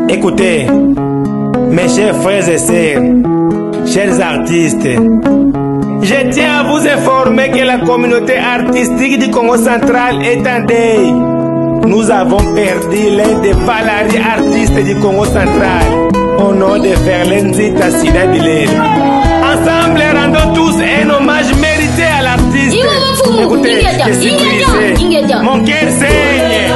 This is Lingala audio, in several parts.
Écoutez, mes chers frères et sœurs, chers artistes, je tiens à vous informer que la communauté artistique du Congo central est en deuil. Nous avons perdu l'un des palaris artistes du Congo central, au nom de Verlaine Nzita Sida Bilele. Ensemble, rendons tous un hommage mérité à l'artiste. Écoutez, je suis brisé, mon cœur saigne.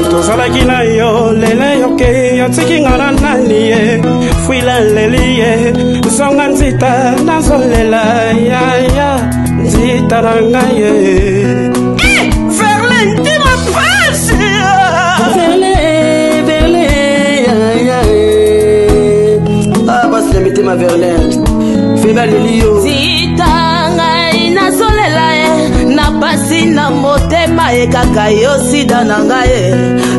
Tozalaki na yo lele yoke yotiki nga na nani ye fuila leli ye zonga nzita nazolela yaya nzita na ngai ye Verlaine tima pasi Verlaine yaya ah basi lemite ma Verlaine fuila leli yo nzita ngai nazolela ye na pasi na motema ye kaka yo sida na ngai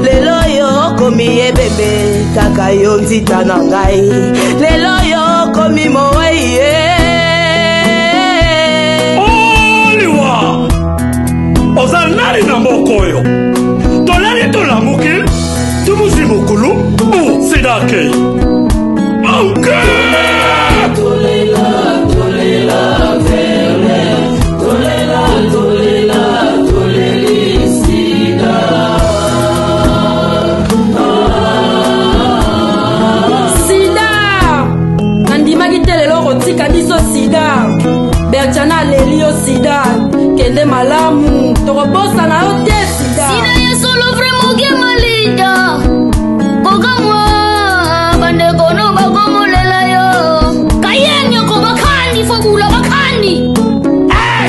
lelo yo komi ye bebe kaka yo nzita na ngai lelo yo komi moe ye oliwa ozalali na mokoyo tolali tolamuki tumuzi mokulu sidake anke tolela Bertiana Lelio Sida Kende malamu Torobosa na ote Sida Sida ya solo vremo gema lida Kogamwa Bande kono bagomo lela yo Kayenyo ko bakani Fogula bakani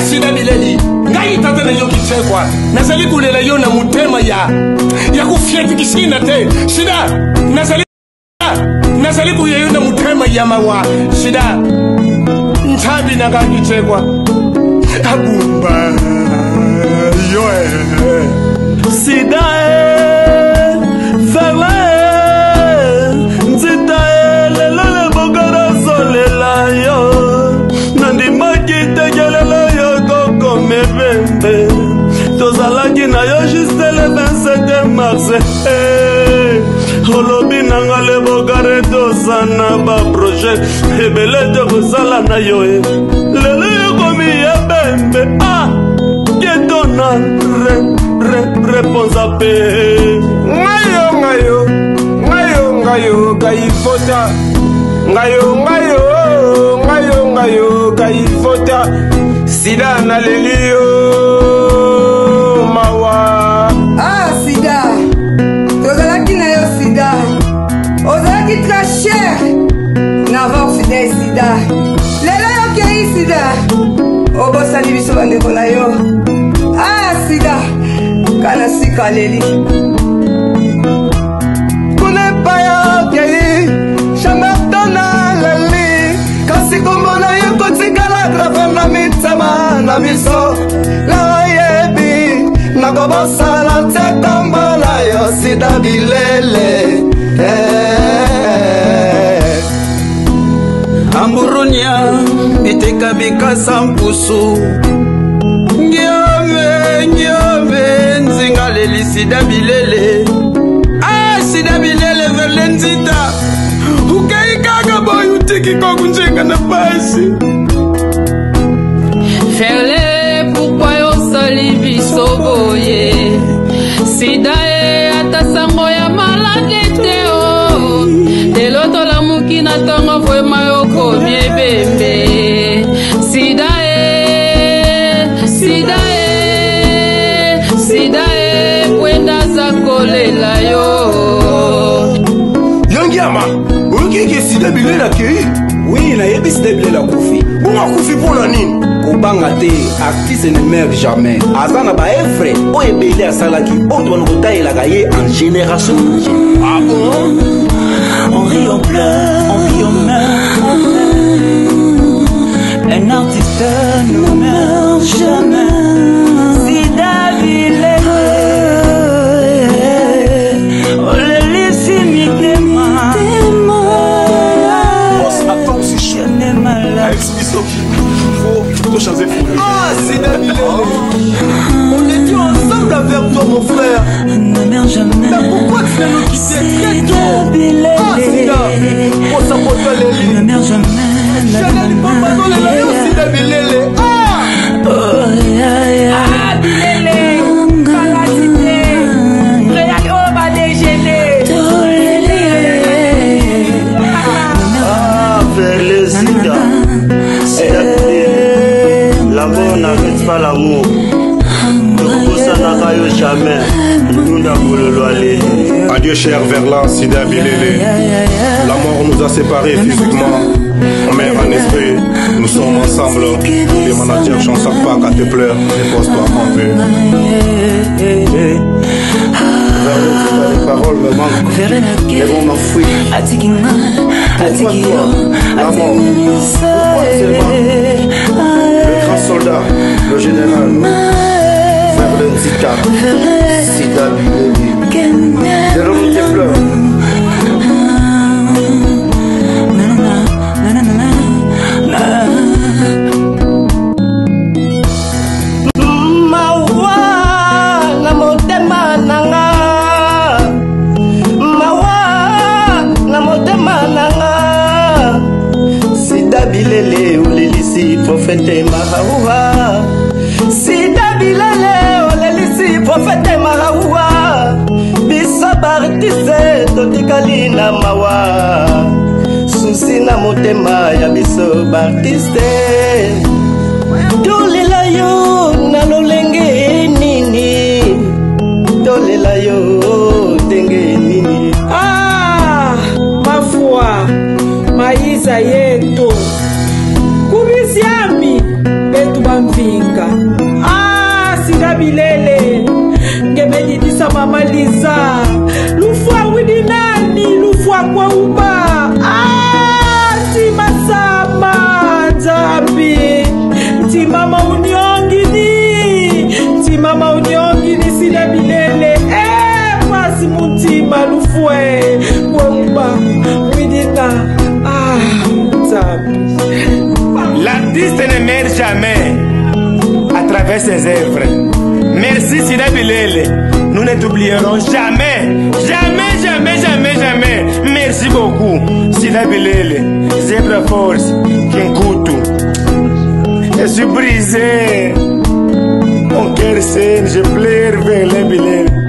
Sida Bileli Ngai tata na yo kichekwa Nazali kulela yo na mutema ya kufieti kishina te Sida Nazali kulela yo na mutema ya mawa Sida Nchabi na kakichekwa Abumba Yoe Sida Verlaine Nzita lelele bogara solela yo Nandimaki tegelela yo koko mebembe Tozalaki na yo juste le 27 mars Holobi nanga le bogare dosana ba projet Ebele te kozala na yo Lele yo komi ye bembe Ah Ketona Réponse à paix Ngayo Kaifota Ngayo Kaifota Sida na lelio Mawa Ah Sida Tozalaki na yo Sida Ozalaki très cher N'avant fidèle Sida Lelo yo kei Sida Obosani biso bandeko na yo Ah Sida Kana sika leli Kune paya kei Shamatona leli Kasi kumbona yo kotikala Grava na mitama na miso La yebi Nakobosala tetambola yo Sida Bilele Amburunya Iteka bikasa mpusu Nyome Nzinga leli Sida Bilele Ah Sida Bilele Verlaine Nzita Ukaikaga boy utiki kogu njenga na pasi Verlaine pourquoi yo sali biso boye Sida ata sango ya malade te o Lelo tolamuki na tongo vrema yo komi ebembe Sida kwenda za kolela yo Yangiama Oukiki Sida Bilele akei Oui, na yebi Sida Bilele akufi Bunga kufi pona nini Kobanga te, artiste ne meurt jamais Azana ba efre, o ebele asalaki Oto wana kotaelaka ye en génération Ah bon On rit, on pleure, on vit, on meurt Un artiste ne meurt jamais Sida Bilele Oh le laisse m'y n'est-ce pas l'amour? Jamais. Adieu cher Verlan, Sida Bilele. La mort nous a séparés physiquement, mais en esprit, nous sommes ensemble. Les managers, j'en sors pas quand tu pleures, repose-toi en paix. Les paroles me manquent, les mots m'enfuient. Pourquoi toi, la mort? Pourquoi seulement le grand soldat, le général Verlen Zika, Sida Bilele, de l'homme qui pleure. Bilele olelisi prophète Mahaoua. Sida Bilele olelisi prophète Mahaoua. Biso bartise totikali na mawa. Susi na motema ya biso bartiste. Tolela yo na lolenge nini. Tolela yo ndenge nini. Ah, ma foi, maïsa yetu. Kubisiami betu bamvinga. Ah, Sida Bilele ngemeditisa mama Liza. Lufua widi nani, lufua kwa uba. Ah, tima sama nzabi. Timama uniongini Sida Bilele. Masi mutima lufue kwa uba widi na. Ah, nzabi. L'artiste ne meurt jamais à travers ses œuvres. Merci Sida Bilele. Nous ne t'oublierons jamais. Jamais, jamais, jamais, jamais. Merci beaucoup Sida Bilele. Zebra Force, Kinkutu. Je suis brisé. Mon cœur saigne, je pleure vers les Bilele.